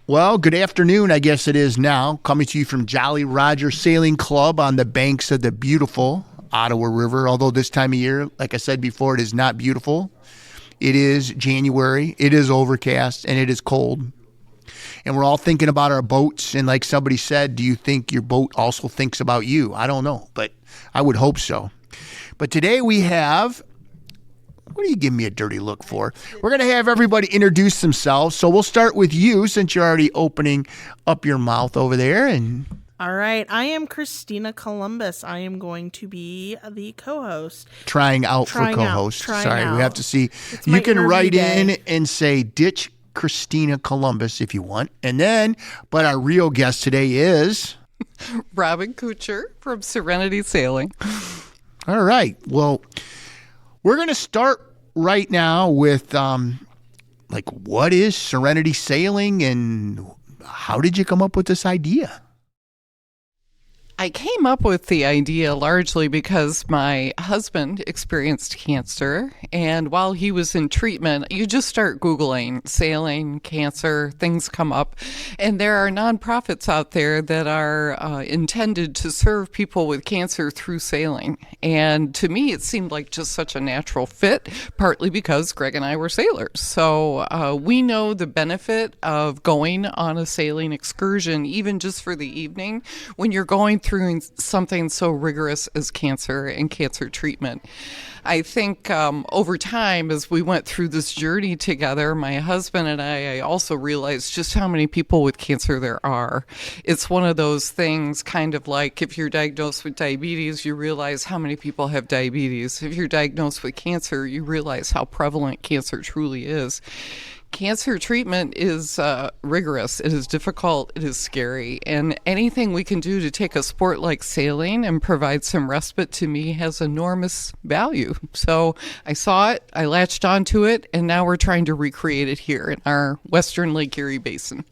Well, good afternoon, I guess it is now. Coming to you from Jolly Roger Sailing Club on the banks of the beautiful Ottawa River. Although this time of year, like I said before, it is not beautiful. It is January, it is overcast, and it is cold. And we're all thinking about our boats. And like somebody said, do you think your boat also thinks about you? I don't know, but I would hope so. But today we have... What are you giving me a dirty look for? We're going to have everybody introduce themselves. So we'll start with you since you're already opening up your mouth over there. And all right. I am Christina Columbus. I am going to be the co-host. Trying out for co-host. Sorry, we have to see. You can write in and say, ditch Christina Columbus if you want. And then, but our real guest today is... Robin Cutcher from Serenity Sailing. All right. Well... We're going to start right now with, what is Serenity Sailing and how did you come up with this idea? I came up with the idea largely because my husband experienced cancer, and while he was in treatment, you just start Googling sailing, cancer, things come up, and there are nonprofits out there that are intended to serve people with cancer through sailing. And to me, it seemed like just such a natural fit, partly because Greg and I were sailors. So we know the benefit of going on a sailing excursion, even just for the evening, when you're going through something so rigorous as cancer and cancer treatment. I think over time, as we went through this journey together, my husband and I also realized just how many people with cancer there are. It's one of those things, kind of like if you're diagnosed with diabetes, you realize how many people have diabetes. If you're diagnosed with cancer, you realize how prevalent cancer truly is. Cancer treatment is rigorous, it is difficult, it is scary, and anything we can do to take a sport like sailing and provide some respite to me has enormous value. So I saw it, I latched onto it, and now we're trying to recreate it here in our western Lake Erie basin.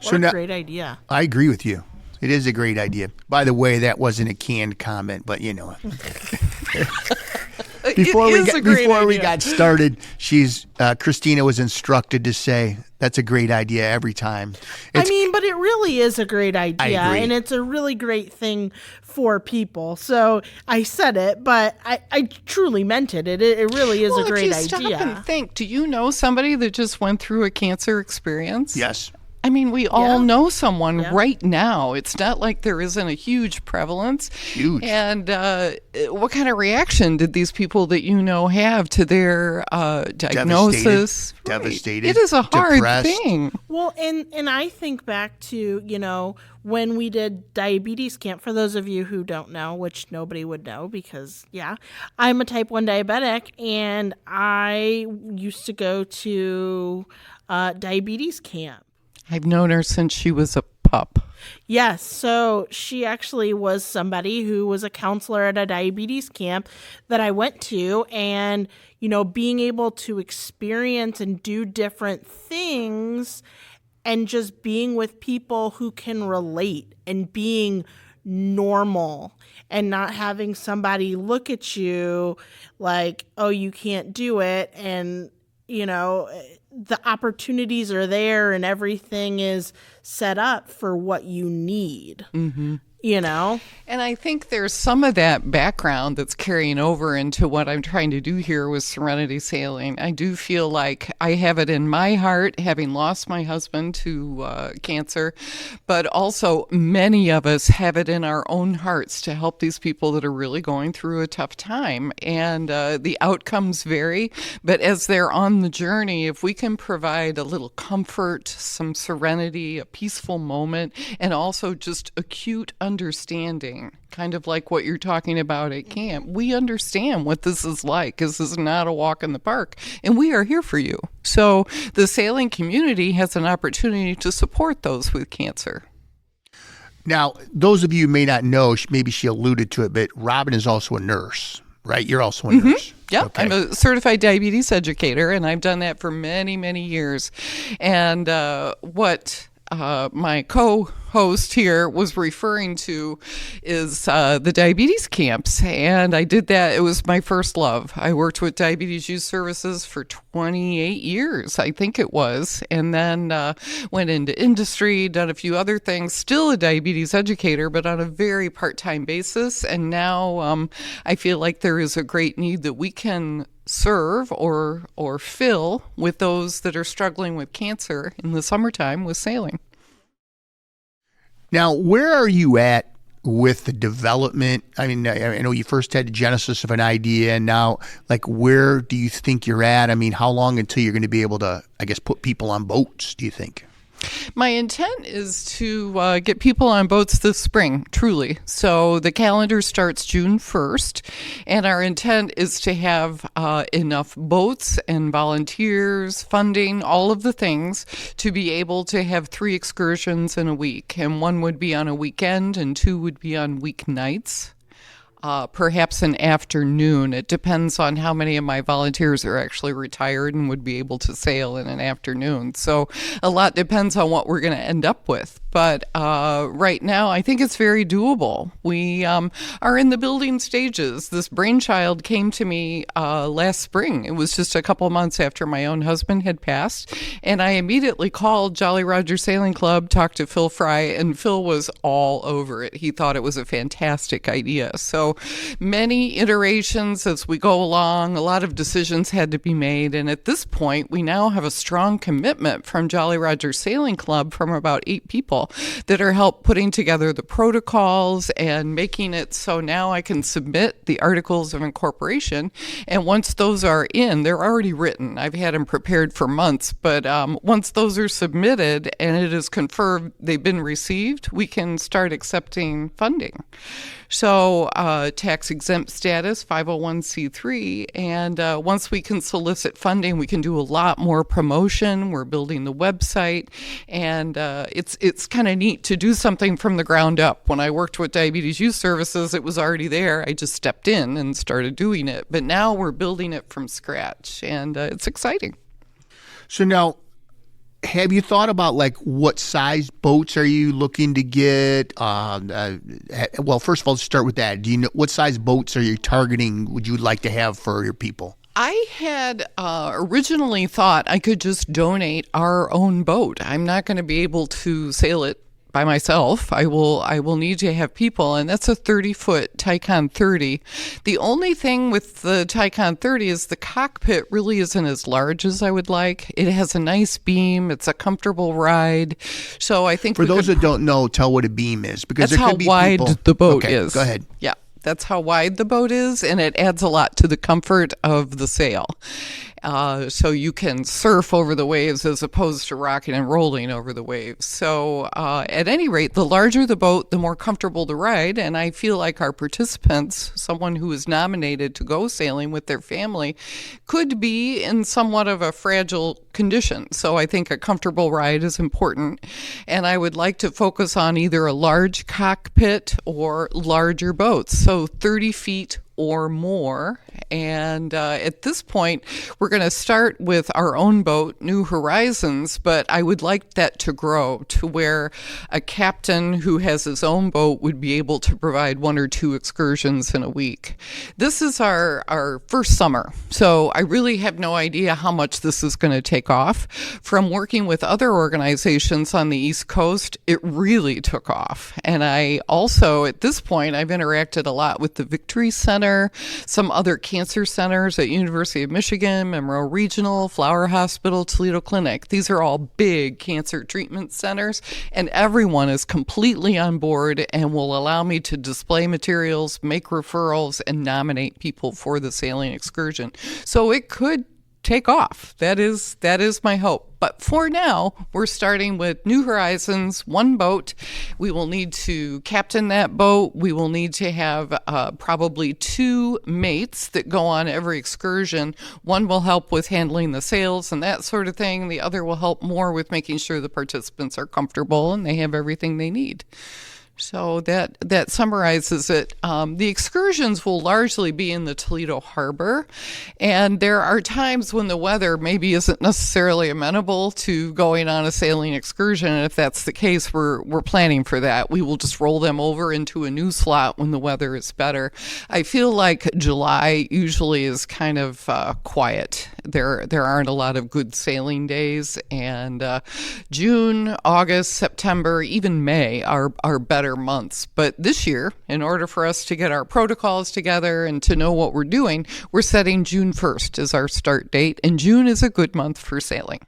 What a great idea. I agree with you. It is a great idea. By the way, that wasn't a canned comment, but you know Before we got started, Christina was instructed to say, that's a great idea every time. But it really is a great idea, and it's a really great thing for people. So I said it, but I truly meant it. It really is a great idea. Stop and think, do you know somebody that just went through a cancer experience? Yes. We all know someone right now. It's not like there isn't a huge prevalence. Huge. And what kind of reaction did these people that you know have to their diagnosis? Devastated. It is a hard depressed. thing. Well, and I think back to, when we did diabetes camp, for those of you who don't know, which nobody would know because, I'm a type 1 diabetic, and I used to go to diabetes camp. I've known her since she was a pup. Yes, so she actually was somebody who was a counselor at a diabetes camp that I went to, and, being able to experience and do different things and just being with people who can relate and being normal and not having somebody look at you like, oh, you can't do it, and, the opportunities are there and everything is set up for what you need. Mm-hmm. And I think there's some of that background that's carrying over into what I'm trying to do here with Serenity Sailing. I do feel like I have it in my heart, having lost my husband to cancer, but also many of us have it in our own hearts to help these people that are really going through a tough time. And the outcomes vary, but as they're on the journey, if we can provide a little comfort, some serenity, a peaceful moment, and also just acute understanding, kind of like what you're talking about at camp. We understand what this is like. This is not a walk in the park, and we are here for you. So the sailing community has an opportunity to support those with cancer. Now, those of you who may not know, maybe she alluded to it, but Robin is also a nurse, right? You're also a nurse. Yeah, okay. I'm a certified diabetes educator, and I've done that for many, many years. And what my host here was referring to is the diabetes camps. And I did that. It was my first love. I worked with Diabetes Youth Services for 28 years, I think it was. And then went into industry, done a few other things, still a diabetes educator, but on a very part-time basis. And now I feel like there is a great need that we can serve or fill with those that are struggling with cancer in the summertime with sailing. Now, where are you at with the development? I mean, I know you first had the genesis of an idea, and now, like, where do you think you're at? I mean, how long until you're going to be able to, I guess, put people on boats, do you think? My intent is to get people on boats this spring, truly. So the calendar starts June 1st, and our intent is to have enough boats and volunteers, funding, all of the things to be able to have 3 excursions in a week. And 1 would be on a weekend and 2 would be on weeknights. Perhaps an afternoon. It depends on how many of my volunteers are actually retired and would be able to sail in an afternoon. So a lot depends on what we're going to end up with. But right now, I think it's very doable. We are in the building stages. This brainchild came to me last spring. It was just a couple months after my own husband had passed. And I immediately called Jolly Roger Sailing Club, talked to Phil Fry, and Phil was all over it. He thought it was a fantastic idea. So many iterations as we go along, a lot of decisions had to be made. And at this point, we now have a strong commitment from Jolly Roger Sailing Club from about 8 people that are help putting together the protocols and making it so now I can submit the articles of incorporation. And once those are in, they're already written. I've had them prepared for months, but once those are submitted and it is confirmed they've been received, we can start accepting funding. So tax exempt status, 501c3, and once we can solicit funding, we can do a lot more promotion. We're building the website, and it's kind of neat to do something from the ground up. When I worked with Diabetes Youth Services, it was already there. I just stepped in and started doing it, but now we're building it from scratch, and it's exciting. So now, have you thought about, like, what size boats are you looking to get? Well, first of all, let's start with that. Do you know what size boats are you targeting? Would you like to have for your people? I had originally thought I could just donate our own boat. I'm not going to be able to sail it by myself. I will need to have people, and that's a 30-foot Tycon 30. The only thing with the Tycon 30 is the cockpit really isn't as large as I would like. It has a nice beam. It's a comfortable ride. So I think for those that don't know, tell what a beam is, because that's there could be how wide people. the boat Okay, is. go ahead. Yeah. That's how wide the boat is, and it adds a lot to the comfort of the sail. So you can surf over the waves as opposed to rocking and rolling over the waves. So at any rate, the larger the boat, the more comfortable the ride. And I feel like our participants, someone who is nominated to go sailing with their family, could be in somewhat of a fragile condition. So I think a comfortable ride is important. And I would like to focus on either a large cockpit or larger boats. So 30 feet or more. And at this point, we're going to start with our own boat, New Horizons, but I would like that to grow to where a captain who has his own boat would be able to provide 1 or 2 excursions in a week. This is our first summer, so I really have no idea how much this is going to take off. From working with other organizations on the East Coast, it really took off. And I also, at this point, I've interacted a lot with the Victory Center, some other cancer centers at University of Michigan, Monroe Regional, Flower Hospital, Toledo Clinic. These are all big cancer treatment centers, and everyone is completely on board and will allow me to display materials, make referrals, and nominate people for the sailing excursion. So it could take off. That is my hope. But for now, we're starting with New Horizons, 1 boat. We will need to captain that boat. We will need to have probably 2 mates that go on every excursion. One will help with handling the sails and that sort of thing. The other will help more with making sure the participants are comfortable and they have everything they need. So that summarizes it. The excursions will largely be in the Toledo Harbor, and there are times when the weather maybe isn't necessarily amenable to going on a sailing excursion. And if that's the case, we're planning for that. We will just roll them over into a new slot when the weather is better. I feel like July usually is kind of quiet. There aren't a lot of good sailing days, and June, August, September, even May are better months. But this year, in order for us to get our protocols together and to know what we're doing, we're setting June 1st as our start date, and June is a good month for sailing.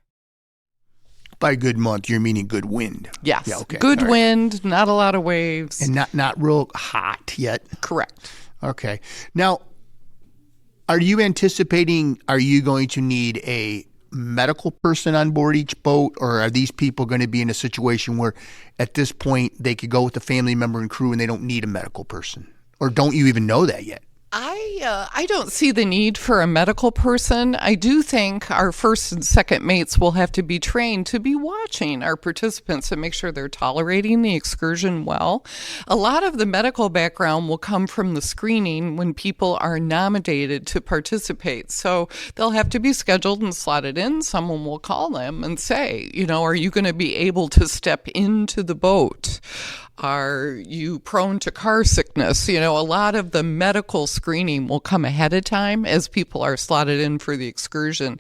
By good month, you're meaning good wind. Yes. Yeah, okay. Good All right. wind, not a lot of waves. And not real hot yet. Correct. Okay. Now, are you going to need a medical person on board each boat, or are these people going to be in a situation where at this point they could go with a family member and crew and they don't need a medical person? Or don't you even know that yet? I don't see the need for a medical person. I do think our first and second mates will have to be trained to be watching our participants and make sure they're tolerating the excursion well. A lot of the medical background will come from the screening when people are nominated to participate. So they'll have to be scheduled and slotted in. Someone will call them and say, are you going to be able to step into the boat? Are you prone to car sickness? A lot of the medical screening will come ahead of time as people are slotted in for the excursion.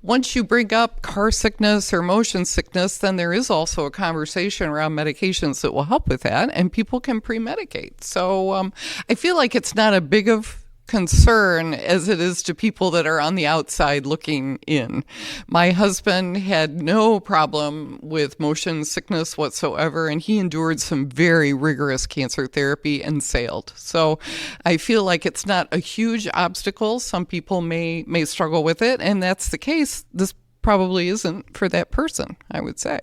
Once you bring up car sickness or motion sickness, then there is also a conversation around medications that will help with that, and people can pre-medicate. So I feel like it's not a big of concern as it is to people that are on the outside looking in. My husband had no problem with motion sickness whatsoever, and he endured some very rigorous cancer therapy and sailed. So I feel like it's not a huge obstacle. Some people may struggle with it, and that's the case. This probably isn't for that person, I would say.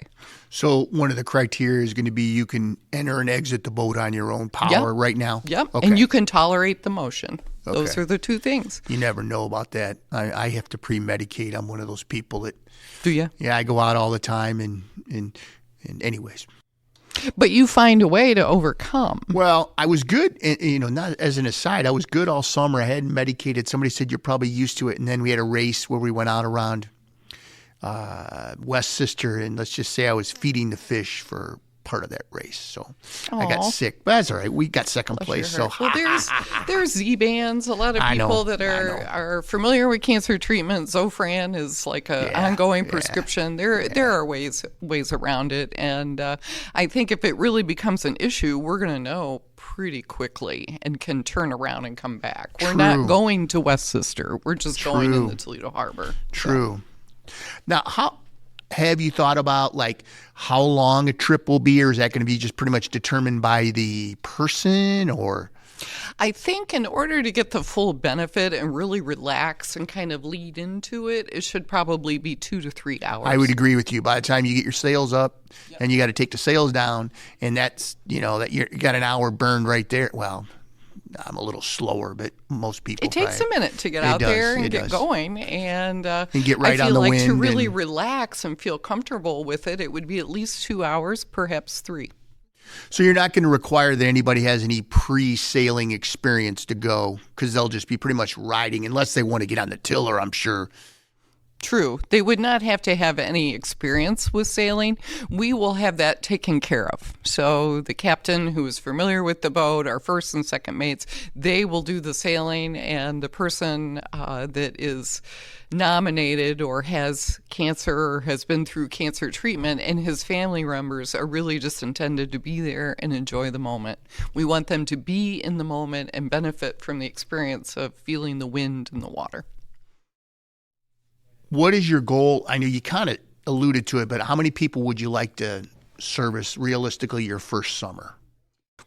So one of the criteria is going to be you can enter and exit the boat on your own power right now? Yep, okay. And you can tolerate the motion. Okay. Those are the two things. You never know about that. I have to pre-medicate. I'm one of those people that... Do you? Yeah, I go out all the time and anyways. But you find a way to overcome. Well, I was good, not as an aside, I was good all summer. I hadn't medicated. Somebody said, you're probably used to it. And then we had a race where we went out around West Sister, and let's just say I was feeding the fish for part of that race. So I got sick, but that's all right. We got second place. So there's Z-bands. A lot of people that are familiar with cancer treatment. Zofran is like an ongoing prescription. There are ways around it, and I think if it really becomes an issue, we're going to know pretty quickly and can turn around and come back. We're not going to West Sister. We're just going in the Toledo Harbor. True. So. Now, how have you thought about how long a trip will be, or is that going to be just pretty much determined by the person, or? I think in order to get the full benefit and really relax and kind of lead into it, it should probably be 2 to 3 hours. I would agree with you. By the time you get your sails up and you got to take the sails down, and that's, that you got an hour burned right there. Well, I'm a little slower, but most people. It takes a minute to get out there and get going, and get right on the wind. I feel like to really relax and feel comfortable with it, it would be at least 2 hours, perhaps 3. So you're not going to require that anybody has any pre-sailing experience to go, because they'll just be pretty much riding, unless they want to get on the tiller, I'm sure. True. They would not have to have any experience with sailing. We will have that taken care of. So the captain, who is familiar with the boat, our first and second mates, they will do the sailing, and the person that is nominated or has cancer or has been through cancer treatment and his family members are really just intended to be there and enjoy the moment. We want them to be in the moment and benefit from the experience of feeling the wind and the water. What is your goal? I know you kind of alluded to it, but how many people would you like to service realistically your first summer?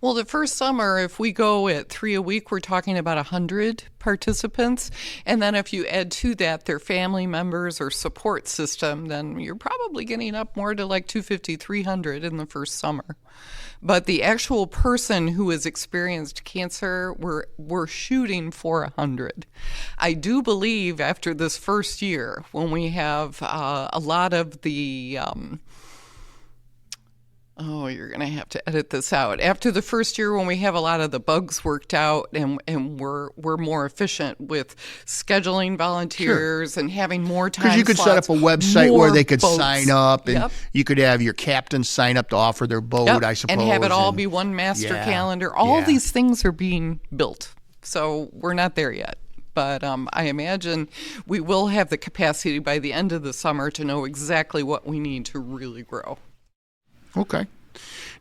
Well, the first summer, if we go at 3 a week, we're talking about 100 participants. And then if you add to that their family members or support system, then you're probably getting up more to like 250, 300 in the first summer. But the actual person who has experienced cancer, we're shooting for 100. I do believe after this first year, when we have a lot of the you're going to have to edit this out. After the first year, when we have a lot of the bugs worked out and we're more efficient with scheduling volunteers and having more time Because you could set up a website where they could boats. sign up, and you could have your captain sign up to offer their boat, I suppose. And have it all be one master calendar. All these things are being built. So we're not there yet. But I imagine we will have the capacity by the end of the summer to know exactly what we need to really grow. Okay.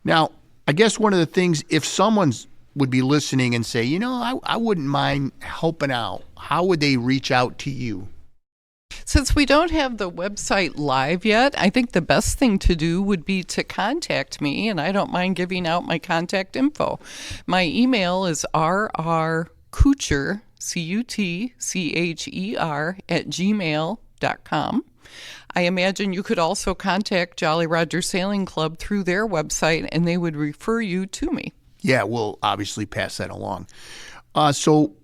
Now, I guess one of the things, if someone would be listening and say, I wouldn't mind helping out, how would they reach out to you? Since we don't have the website live yet, I think the best thing to do would be to contact me, and I don't mind giving out my contact info. My email is rrcutcher, Cutcher, @gmail.com. I imagine you could also contact Jolly Roger Sailing Club through their website, and they would refer you to me. Yeah, we'll obviously pass that along. So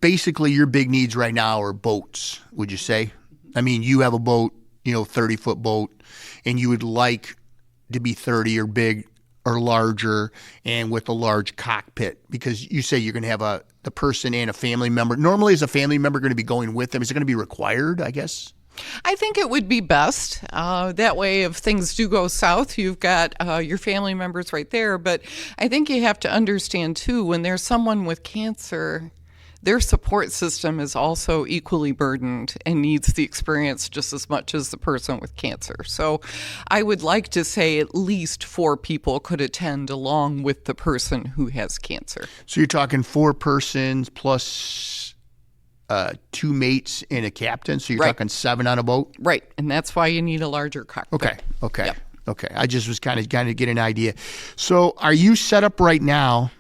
basically your big needs right now are boats, would you say? I mean, you have a boat, 30-foot boat, and you would like to be 30 or big or larger and with a large cockpit, because you say you're going to have the person and a family member. Normally, is a family member going to be going with them? Is it going to be required, I guess? I think it would be best. That way, if things do go south, you've got your family members right there. But I think you have to understand, too, when there's someone with cancer, their support system is also equally burdened and needs the experience just as much as the person with cancer. So I would like to say at least 4 people could attend along with the person who has cancer. So you're talking 4 persons plus 2 mates and a captain. So you're talking 7 on a boat? Right. And that's why you need a larger cockpit. Okay. Yep. Okay. I just was kind of get an idea. So are you set up right now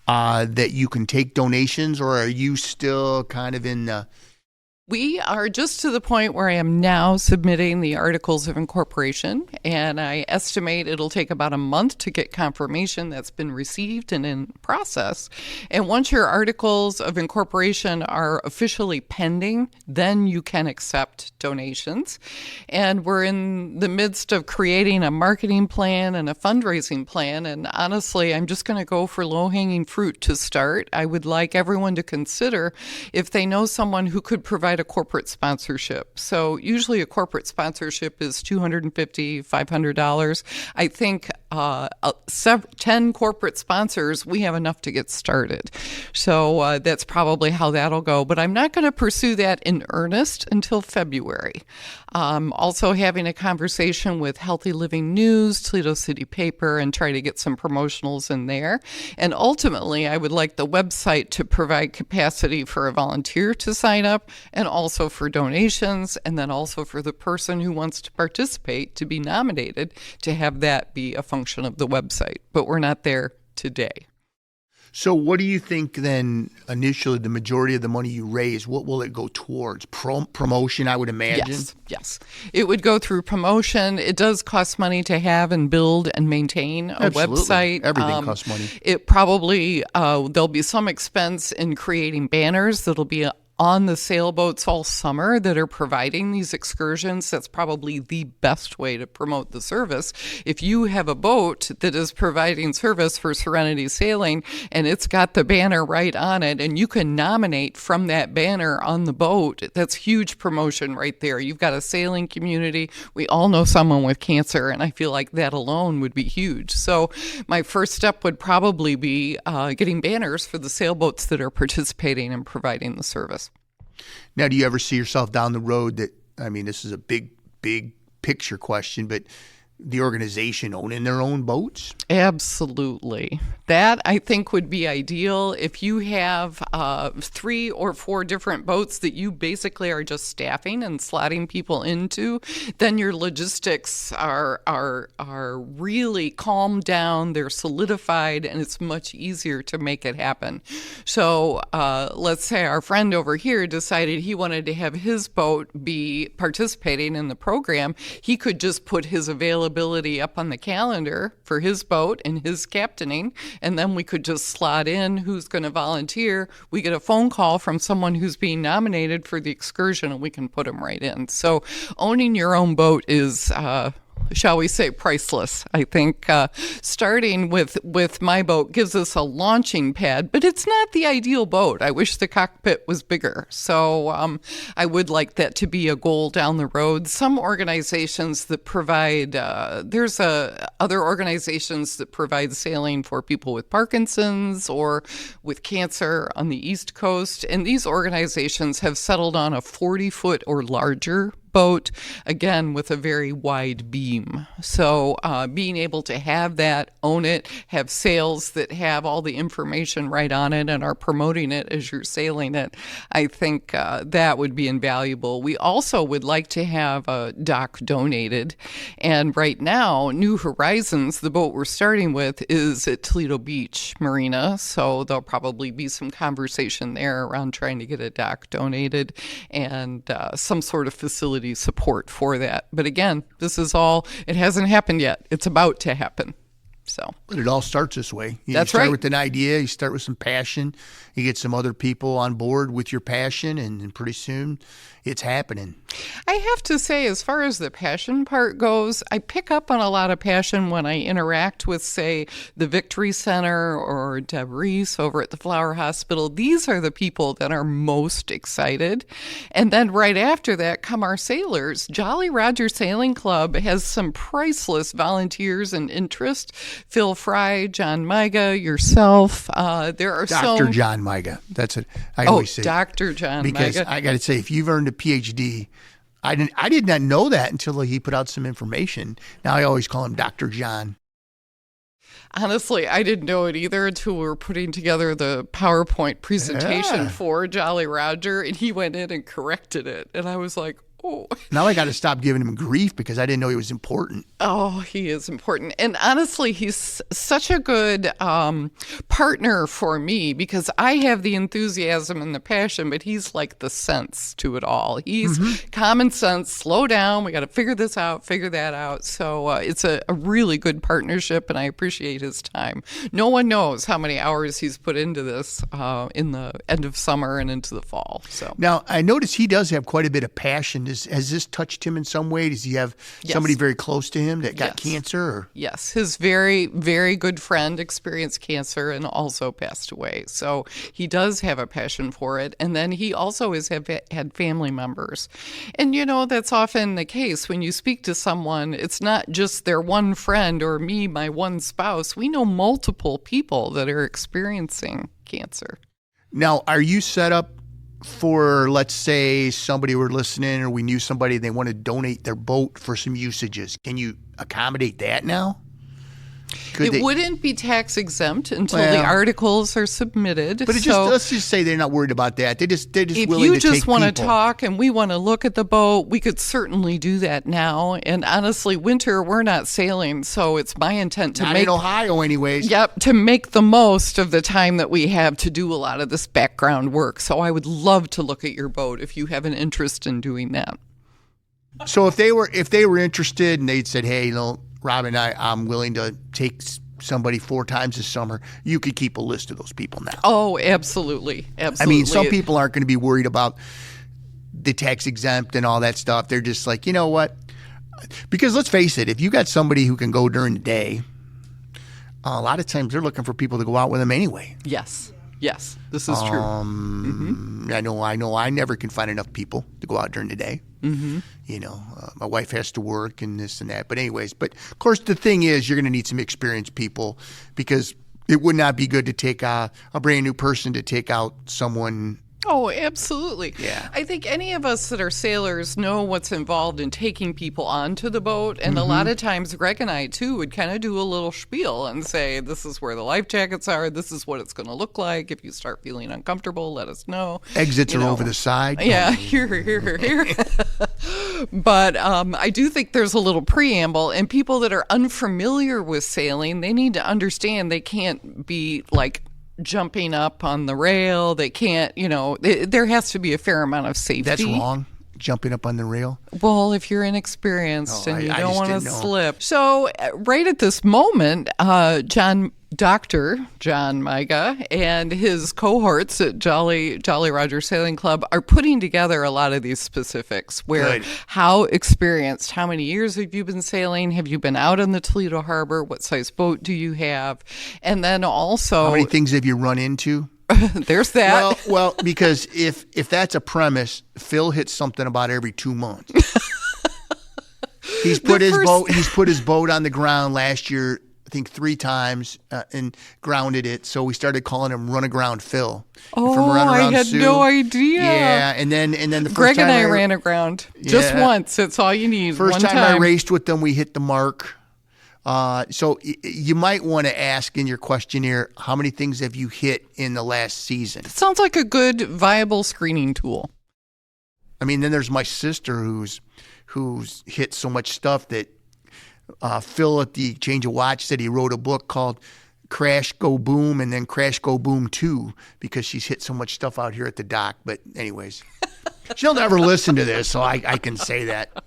that you can take donations, or are you still kind of in the... We are just to the point where I am now submitting the articles of incorporation, and I estimate it'll take about a month to get confirmation that's been received and in process. And once your articles of incorporation are officially pending, then you can accept donations. And we're in the midst of creating a marketing plan and a fundraising plan. And honestly, I'm just going to go for low-hanging fruit to start. I would like everyone to consider if they know someone who could provide a corporate sponsorship. So usually a corporate sponsorship is $250, $500. I think 10 corporate sponsors, we have enough to get started. So that's probably how that'll go. But I'm not going to pursue that in earnest until February. Also having a conversation with Healthy Living News, Toledo City Paper, and try to get some promotionals in there. And ultimately, I would like the website to provide capacity for a volunteer to sign up, and also for donations, and then also for the person who wants to participate to be nominated to have that be a function of the website. But we're not there today. So what do you think then, initially, the majority of the money you raise, what will it go towards? Promotion, I would imagine? Yes. It would go through promotion. It does cost money to have and build and maintain a website. Everything costs money. It probably, there'll be some expense in creating banners that'll be on the sailboats all summer that are providing these excursions. That's probably the best way to promote the service. If you have a boat that is providing service for Serenity Sailing and it's got the banner right on it, and you can nominate from that banner on the boat, that's huge promotion right there. You've got a sailing community. We all know someone with cancer, and I feel like that alone would be huge. So my first step would probably be getting banners for the sailboats that are participating and providing the service. Now, do you ever see yourself down the road that, I mean, this is a big picture question, but the organization owning their own boats? Absolutely. That, I think, would be ideal. If you have 3 or 4 different boats that you basically are just staffing and slotting people into, then your logistics are really calmed down, they're solidified, and it's much easier to make it happen. So let's say our friend over here decided he wanted to have his boat be participating in the program. He could just put his availability up on the calendar for his boat and his captaining, and then we could just slot in who's going to volunteer. We get a phone call from someone who's being nominated for the excursion, and we can put them right in. So owning your own boat is shall we say, priceless. I think starting with my boat gives us a launching pad, but it's not the ideal boat. I wish the cockpit was bigger. So I would like that to be a goal down the road. Some organizations that provide, there's other organizations that provide sailing for people with Parkinson's or with cancer on the East Coast. And these organizations have settled on a 40-foot or larger boat, again, with a very wide beam. So being able to have that, own it, have sails that have all the information right on it and are promoting it as you're sailing it, I think that would be invaluable. We also would like to have a dock donated. And right now, New Horizons, the boat we're starting with, is at Toledo Beach Marina. So there'll probably be some conversation there around trying to get a dock donated and some sort of facility support for that. But again, this is all, it hasn't happened yet. It's about to happen. So, but it all starts this way. That's you start right. with an idea, you start with some passion, you get some other people on board with your passion, and pretty soon it's happening. I have to say, as far as the passion part goes, I pick up on a lot of passion when I interact with, say, the Victory Center or Deb Reese over at the Flower Hospital. These are the people that are most excited. And then right after that come our sailors. Jolly Roger Sailing Club has some priceless volunteers and interest. Phil Fry, John Miga, yourself. There are Dr. John Miga. That's it. I always say. Dr. John because Miga. I got to say, if you've earned a PhD, I did not know that until he put out some information. Now I always call him Dr. John. Honestly, I didn't know it either until we were putting together the PowerPoint presentation for Jolly Roger, and he went in and corrected it. And I was like, oh. Now I got to stop giving him grief because I didn't know he was important. Oh, he is important. And honestly, he's such a good partner for me because I have the enthusiasm and the passion, but he's like the sense to it all. He's common sense, slow down. We got to figure this out, figure that out. So it's a really good partnership, and I appreciate his time. No one knows how many hours he's put into this in the end of summer and into the fall. So now I notice he does have quite a bit of passion. Has this touched him in some way? Does he have somebody very close to him that got cancer? Or? Yes. His very, very good friend experienced cancer and also passed away. So he does have a passion for it. And then he also has had family members. And, you know, that's often the case. When you speak to someone, it's not just their one friend or me, my one spouse. We know multiple people that are experiencing cancer. Now, are you set up for, let's say, somebody were listening or we knew somebody, they want to donate their boat for some usages? Can you accommodate that now? It wouldn't be tax exempt until the articles are submitted. But let's just say they're not worried about that. They're just willing to take people. If you just want to talk and we want to look at the boat, we could certainly do that now. And honestly, winter, we're not sailing, so it's my intent to not in Ohio anyways. Yep, to make the most of the time that we have to do a lot of this background work. So I would love to look at your boat if you have an interest in doing that. So if they were interested and they'd said, hey, Robin, I'm willing to take somebody 4 times this summer, you could keep a list of those people now. Oh, absolutely. Absolutely. I mean, some people aren't going to be worried about the tax exempt and all that stuff. They're just like, you know what? Because let's face it, if you got somebody who can go during the day, a lot of times they're looking for people to go out with them anyway. Yes. Yes, this is true. I know. I never can find enough people to go out during the day. You know, my wife has to work and this and that. But anyways, of course, the thing is you're going to need some experienced people because it would not be good to take a brand new person to take out someone. Oh, absolutely. Yeah. I think any of us that are sailors know what's involved in taking people onto the boat. And a lot of times, Greg and I, too, would kind of do a little spiel and say, this is where the life jackets are. This is what it's going to look like. If you start feeling uncomfortable, let us know. Exits are over the side. Yeah, here. But I do think there's a little preamble. And people that are unfamiliar with sailing, they need to understand they can't be like jumping up on the rail. They can't, there has to be a fair amount of safety. That's wrong. Jumping up on the rail? Well, if you're inexperienced and you don't want to slip. So right at this moment, John Dr. John Miga and his cohorts at Jolly Roger Sailing Club are putting together a lot of these specifics where how experienced, how many years have you been sailing? Have you been out in the Toledo Harbor? What size boat do you have? And then also, how many things have you run into? There's that. Well, because if that's a premise, Phil hits something about every 2 months. He's put his boat on the ground last year, I think 3 times, and grounded it. So we started calling him Run Aground Phil. Oh, I had no idea. Yeah, and then the first Greg time and I ran aground just once. That's all you need. First one time I raced with them, we hit the mark. So you might want to ask in your questionnaire, how many things have you hit in the last season? It sounds like a good, viable screening tool. I mean, then there's my sister who's hit so much stuff that Phil at the Change of Watch said he wrote a book called Crash Go Boom and then Crash Go Boom 2 because she's hit so much stuff out here at the dock. But anyways, she'll never listen to this, so I can say that.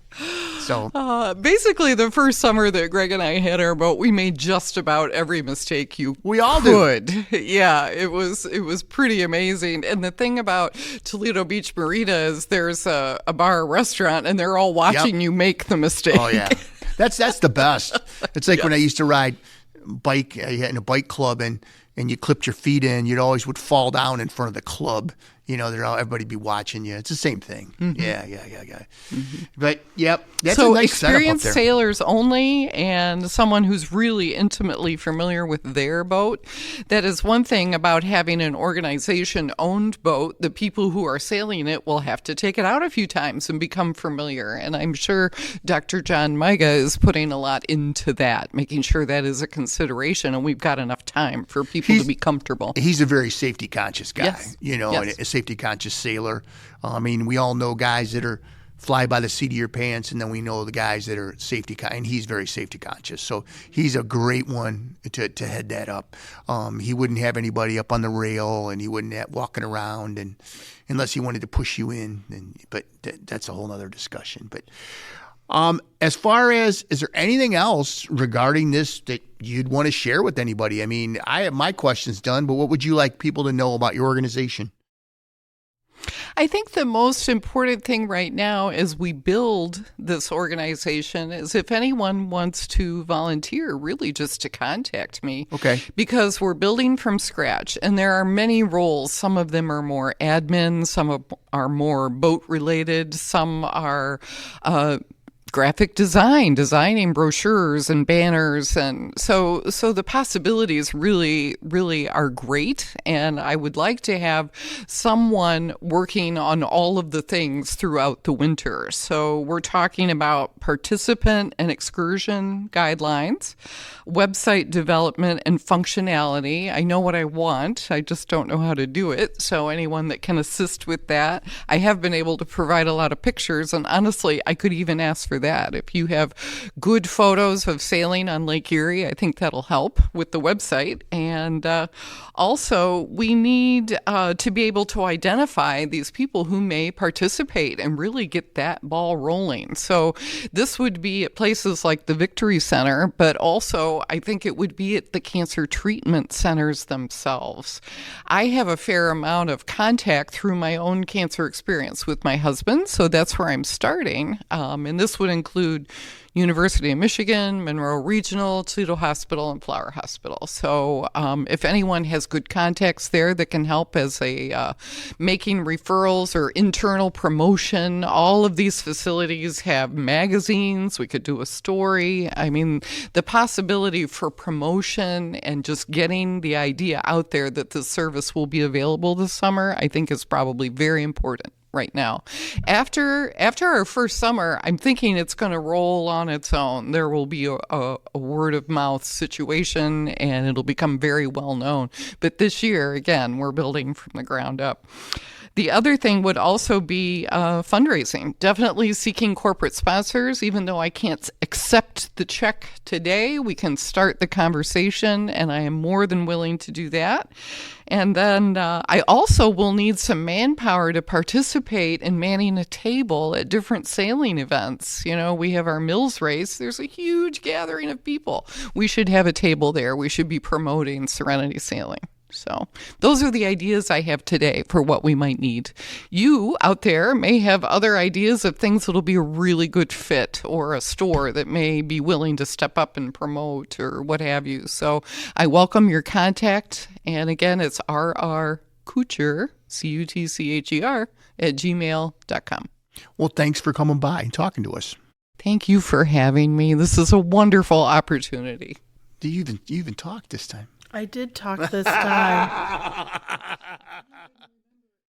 So basically, the first summer that Greg and I had our boat, we made just about every mistake we all could. Yeah, it was pretty amazing. And the thing about Toledo Beach Marina is there's a bar, restaurant, and they're all watching you make the mistake. Oh yeah, that's the best. It's like when I used to ride bike in a bike club and you clipped your feet in, you'd always would fall down in front of the club. You know, everybody be watching you. It's the same thing. Mm-hmm. Yeah. Mm-hmm. But, yep, that's so a nice setup up there. Experienced sailors only and someone who's really intimately familiar with their boat. That is one thing about having an organization-owned boat. The people who are sailing it will have to take it out a few times and become familiar. And I'm sure Dr. John Miga is putting a lot into that, making sure that is a consideration and we've got enough time for people to be comfortable. He's a very safety-conscious guy, Yes. And a safety-conscious sailor. I mean, we all know guys that are fly by the seat of your pants, and then we know the guys that are and he's very safety-conscious. So he's a great one to head that up. He wouldn't have anybody up on the rail, and he wouldn't have walking around, and unless he wanted to push you in. But that's a whole other discussion. But as far as, is there anything else regarding this that you'd want to share with anybody? I mean, I have my questions done, but what would you like people to know about your organization? I think the most important thing right now as we build this organization is if anyone wants to volunteer, really just to contact me. Okay. Because we're building from scratch and there are many roles. Some of them are more admin, some are more boat related, some are graphic designing brochures and banners, and so the possibilities really are great, and I would like to have someone working on all of the things throughout the winter. So we're talking about participant and excursion guidelines, website development and functionality. I know what I want, I just don't know how to do it, so anyone that can assist with that. I have been able to provide a lot of pictures, and honestly I could even ask for that. If you have good photos of sailing on Lake Erie, I think that'll help with the website. And also, we need to be able to identify these people who may participate and really get that ball rolling. So this would be at places like the Victory Center, but also I think it would be at the cancer treatment centers themselves. I have a fair amount of contact through my own cancer experience with my husband, so that's where I'm starting. And this would include University of Michigan, Monroe Regional, Toledo Hospital, and Flower Hospital. So if anyone has good contacts there that can help as a making referrals or internal promotion, all of these facilities have magazines. We could do a story. I mean, the possibility for promotion and just getting the idea out there that this service will be available this summer, I think is probably very important right now. After our first summer, I'm thinking it's going to roll on its own. There will be a word of mouth situation and it'll become very well known. But this year, again, we're building from the ground up. The other thing would also be fundraising. Definitely seeking corporate sponsors, even though I can't accept the check today, we can start the conversation, and I am more than willing to do that. And then I also will need some manpower to participate in manning a table at different sailing events. You know, we have our Mills race. There's a huge gathering of people. We should have a table there. We should be promoting Serenity Sailing. So those are the ideas I have today for what we might need. You out there may have other ideas of things that'll be a really good fit, or a store that may be willing to step up and promote or what have you. So I welcome your contact. And again, it's rrcutcher, Cutcher, @gmail.com. Well, thanks for coming by and talking to us. Thank you for having me. This is a wonderful opportunity. Do you even talk this time? I did talk this time.